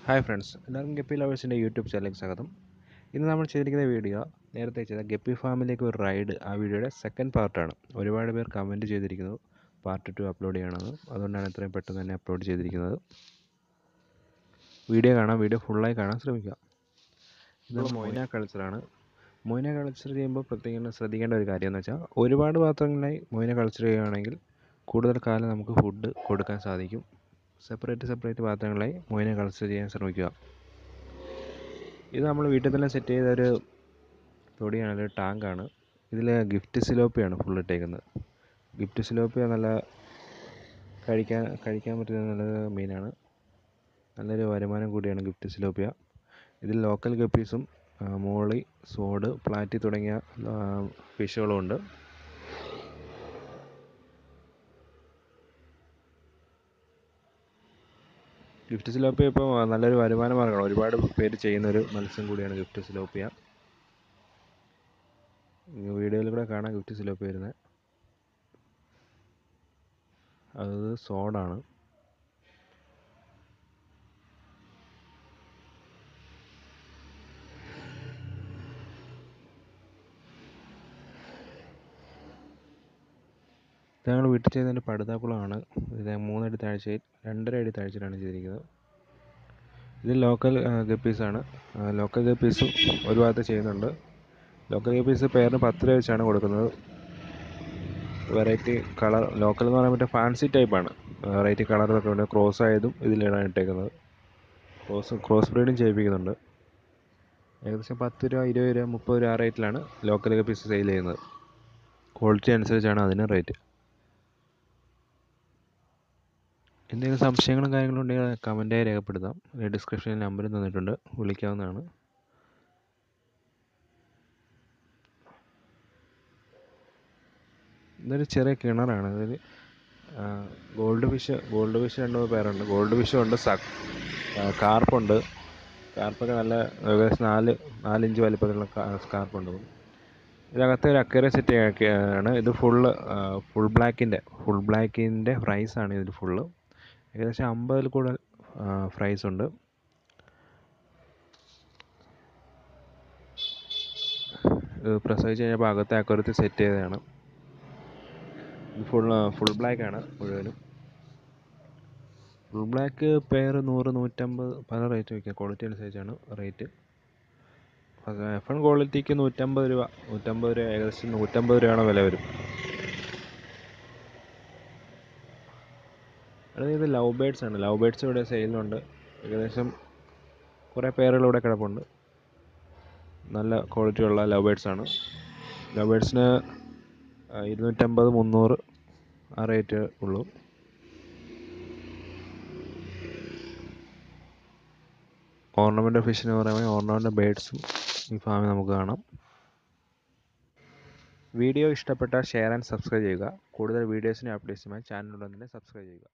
Hi friends, എല്ലാവർക്കും guppy ലവേഴ്സിൻ്റെ YouTube ചാനലിലേക്ക് സ്വാഗതം. ഇന്ന് നമ്മൾ ചെയ്തിരിക്കുന്ന വീഡിയോ നേരത്തെ ചെയ്ത ഗപ്പി ഫാമിലേക്ക് ഒരു റൈഡ്, ആ വീഡിയോയുടെ സെക്കൻഡ് പാർട്ടാണ്. ഒരുപാട് പേർ കമൻറ്റ് ചെയ്തിരിക്കുന്നു പാർട്ട് 2 അപ്ലോഡ് ചെയ്യണമെന്ന്. അതുകൊണ്ടാണ് ഇത്രയും പെട്ടെന്ന് തന്നെ അപ്ലോഡ് ചെയ്തിരിക്കുന്നത്. വീഡിയോ കാണാം, വീഡിയോ ഫുള്ളായി കാണാൻ ശ്രമിക്കുക. ഇത് മൊയ്ന കൾച്ചറാണ്. മൊയ്ന കൾച്ചർ ചെയ്യുമ്പോൾ പ്രത്യേകം ശ്രദ്ധിക്കേണ്ട ഒരു കാര്യം എന്ന് വെച്ചാൽ, ഒരുപാട് പാത്രങ്ങളിലായി മൊയ്ന കൾച്ചർ ചെയ്യുകയാണെങ്കിൽ കൂടുതൽ കാലം നമുക്ക് ഫുഡ് കൊടുക്കാൻ സാധിക്കും. സെപ്പറേറ്റ് പാത്രങ്ങളായി മൊയ്ന കൾച്ചർ ചെയ്യാൻ ശ്രമിക്കുക. ഇത് നമ്മൾ വീട്ടിൽ തന്നെ സെറ്റ് ചെയ്തൊരു തൊടിയാണ്, ഒരു ടാങ്കാണ്. ഇതിൽ ഗിഫ്റ്റ് സിലോപ്പിയാണ് ഫുൾ ഇട്ടേക്കുന്നത്. ഗിഫ്റ്റ് സിലോപ്പിയ നല്ല കഴിക്കാൻ പറ്റുന്ന നല്ലൊരു മീനാണ്. നല്ലൊരു വരുമാനം കൂടിയാണ് ഗിഫ്റ്റ് സിലോപ്പിയ. ഇതിൽ ലോക്കൽ ഗപ്പീസും മോളി, സോഡ്, പ്ലാറ്റി തുടങ്ങിയ ഫിഷുകളും ഉണ്ട്. ഗിഫ്റ്റ് സിലോപ്പിയ ഇപ്പോൾ നല്ലൊരു വരുമാന മാർഗ്ഗമാണ്. ഒരുപാട് പേര് ചെയ്യുന്നൊരു മത്സ്യം കൂടിയാണ് ഗിഫ്റ്റ് സിലോപ്പിയ. വീഡിയോയിൽ കൂടെ കാണാം ഗിഫ്റ്റ് സിലോപ്പിയ വരുന്നത്. അത് സോഡാണ്. ഞങ്ങൾ വീട്ടിൽ ചെയ്തതിൻ്റെ പടുതാക്കുളമാണ്. ഇത് 3 അടി താഴ്ചയിൽ 2.5 അടി താഴ്ചയിലാണ് ചെയ്തിരിക്കുന്നത്. ഇത് ലോക്കൽ ഗപ്പീസാണ്. ലോക്കൽ ഗപ്പീസും ഒരു ഭാഗത്ത് ചെയ്യുന്നുണ്ട്. ലോക്കൽ ഗപ്പീസ് പേരിന് 10 രൂപ വെച്ചാണ് കൊടുക്കുന്നത്. വെറൈറ്റി കളർ, ലോക്കൽ എന്ന് പറയാൻ പറ്റിയ ഫാൻസി ടൈപ്പാണ്. വെറൈറ്റി കളറൊക്കെ ഉണ്ട്. ക്രോസ് ആയതും ഇതിലാണ് ഇട്ടേക്കുന്നത്. ക്രോസ് ബ്രീഡും ചെയ്യിപ്പിക്കുന്നുണ്ട്. ഏകദേശം 10 രൂപ, 20 രൂപ, 30 രൂപ ആ റേറ്റിലാണ് ലോക്കൽ ഗപ്പീസ് സെയിൽ ചെയ്യുന്നത്. ക്വാളിറ്റി അനുസരിച്ചാണ് അതിന് റേറ്റ്. എന്തെങ്കിലും സംശയങ്ങളും കാര്യങ്ങളും ഉണ്ടെങ്കിൽ കമൻറ്റായി രേഖപ്പെടുത്താം. ഡിസ്ക്രിപ്ഷനിൽ നമ്പർ തന്നിട്ടുണ്ട്, വിളിക്കാവുന്നതാണ്. ഇതൊരു ചെറിയ കിണറാണ്. അതായത് ഗോൾഡ് ഫിഷ് 2 പേരുണ്ട്. ഗോൾഡ് ഫിഷും ഉണ്ട്, കാർപ്പുണ്ട്. കാർപ്പൊക്കെ നല്ല ഏകദേശം 4 ഇഞ്ച് വലിപ്പത്തിലുള്ള കാർപ്പുണ്ട്. ഇതിനകത്ത് ഒരു അക്വേറിയം സെറ്റ് ആണ്. ഇത് ഫുൾ ബ്ലാക്കിൻ്റെ ഫ്രൈസാണ് ഇതിൽ ഫുള്ള്. ഏകദേശം 50 കൂടുതൽ ഫ്രൈസ് ഉണ്ട്. പ്രസവിച്ച് കഴിഞ്ഞപ്പോൾ അകത്തെ അക്വേറിയത്തിൽ സെറ്റ് ചെയ്തതാണ്. ഇത് ഫുൾ ബ്ലാക്കാണ് മുഴുവനും. ഫുൾ ബ്ലാക്ക് പെയർ 100, 150 പല റേറ്റ് വയ്ക്കുക. ക്വാളിറ്റി അനുസരിച്ചാണ് റേറ്റ്. F1 ക്വാളിറ്റിക്ക് 150 രൂപ, ഏകദേശം 150 രൂപയാണ് വില വരും. അതായത് ലവ് ബേഡ്സ് ആണ്. ലവ് ബേഡ്സ് ഇവിടെ സെയിലുണ്ട്. ഏകദേശം കുറേ പേരുകൾ ഇവിടെ കിടപ്പുണ്ട്. നല്ല ക്വാളിറ്റിയുള്ള ലവ് ബേഡ്സ് ആണ്. ലവ് ബേഡ്സിന് 250, 300 ആ റേറ്റ് ഉള്ളൂ. ഓർണമെൻ്റ് ഫിഷിന് പറയുമ്പോൾ ഓർണമെൻ്റ് ബേഡ്സും ഈ ഫാമിൽ നമുക്ക് കാണാം. വീഡിയോ ഇഷ്ടപ്പെട്ടാൽ ഷെയർ ആൻഡ് സബ്സ്ക്രൈബ് ചെയ്യുക. കൂടുതൽ വീഡിയോസിനും അപ്ഡേറ്റ്സുമായി ചാനലുടൻ തന്നെ സബ്സ്ക്രൈബ് ചെയ്യുക.